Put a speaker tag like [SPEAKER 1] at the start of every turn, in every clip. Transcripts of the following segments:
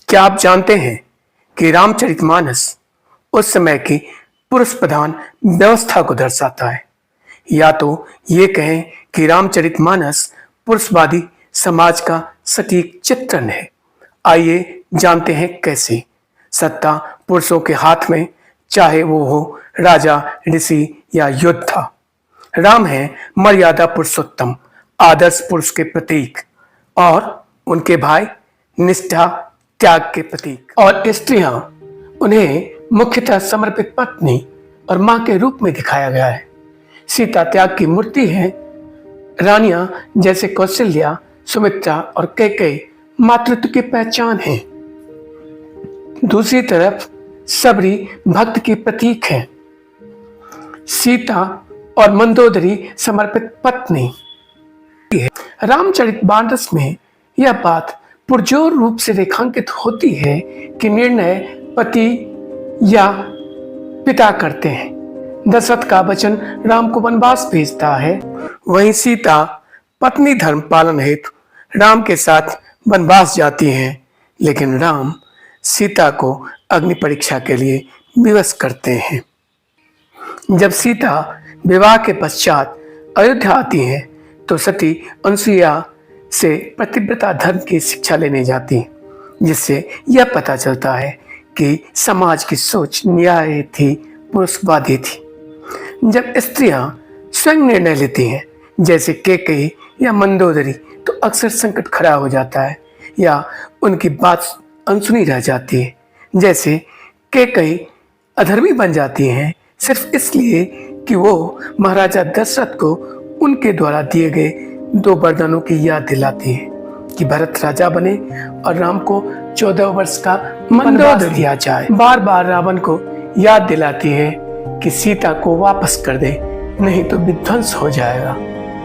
[SPEAKER 1] क्या आप जानते हैं कि रामचरितमानस उस समय की पुरुष प्रधान व्यवस्था को दर्शाता है? या तो ये कहें कि रामचरितमानस पुरुषवादी समाज का सटीक चित्रण है। आइए जानते हैं कैसे। सत्ता पुरुषों के हाथ में, चाहे वो हो राजा, ऋषि या योद्धा। राम है मर्यादा पुरुषोत्तम, आदर्श पुरुष के प्रतीक, और उनके भाई निष्ठा, त्याग के प्रतीक। और स्त्रियां उन्हें मुख्यतः समर्पित पत्नी और मां के रूप में दिखाया गया है। सीता त्याग की मूर्ति है। रानियां जैसे कौशल्या, सुमित्रा और कैकेयी मातृत्व की पहचान है। दूसरी तरफ सबरी भक्त की प्रतीक है। सीता और मंदोदरी समर्पित पत्नी है। रामचरितमानस में यह बात पुरजोर रूप से रेखांकित होती है कि निर्णय पति या पिता करते हैं। दशरथ का वचन राम को वनवास भेजता है, वहीं सीता पत्नी धर्म पालन हेतु राम के साथ वनवास जाती हैं। लेकिन राम सीता को अग्नि परीक्षा के लिए विवश करते हैं। जब सीता विवाह के पश्चात अयोध्या आती है तो सती अनुसुईया से पतिव्रता धर्म की शिक्षा लेने जाती, जिससे यह पता चलता है कि समाज की सोच न्याय थी, पुरुषवादी थी। जब स्त्रियां स्वयं निर्णय लेती हैं, जैसे कैकेयी या मंदोदरी, तो अक्सर संकट खड़ा हो जाता है या उनकी बात अनसुनी रह जाती है। जैसे कैकेयी अधर्मी बन जाती हैं सिर्फ इसलिए कि वो महाराजा दशरथ को उनके द्वारा दिए गए 2 वरदानों की याद दिलाती है कि भरत राजा बने और राम को 14 वर्ष का वनवास दिया जाए। बार बार रावण को याद दिलाती है कि सीता को वापस कर दे, नहीं तो विध्वंस हो जाएगा।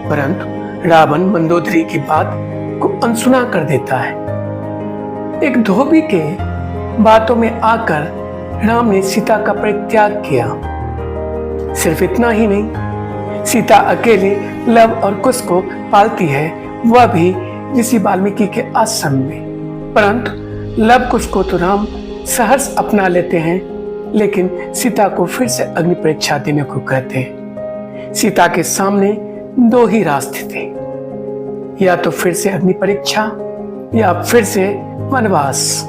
[SPEAKER 1] परंतु रावण मंदोदरी की बात को अनसुना कर देता है। एक धोबी के बातों में आकर राम ने सीता का परित्याग किया। सिर्फ इतना ही नहीं, सीता अकेले लव और कुश को पालती है, वह भी ऋषि वाल्मीकि के आश्रम में। परंतु लव कुश को तो राम सहर्ष अपना लेते हैं, लेकिन सीता को फिर से अग्नि परीक्षा देने को कहते हैं। सीता के सामने 2 ही रास्ते थे, या तो फिर से अग्नि परीक्षा या फिर से वनवास।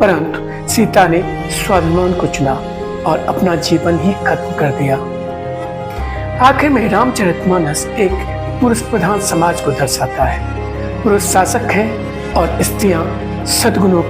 [SPEAKER 1] परंतु सीता ने स्वाभिमान को चुना और अपना जीवन ही खत्म कर दिया। आखिर में रामचरितमानस एक पुरुष प्रधान समाज को दर्शाता है। पुरुष शासक है और स्त्रियां सद्गुणों की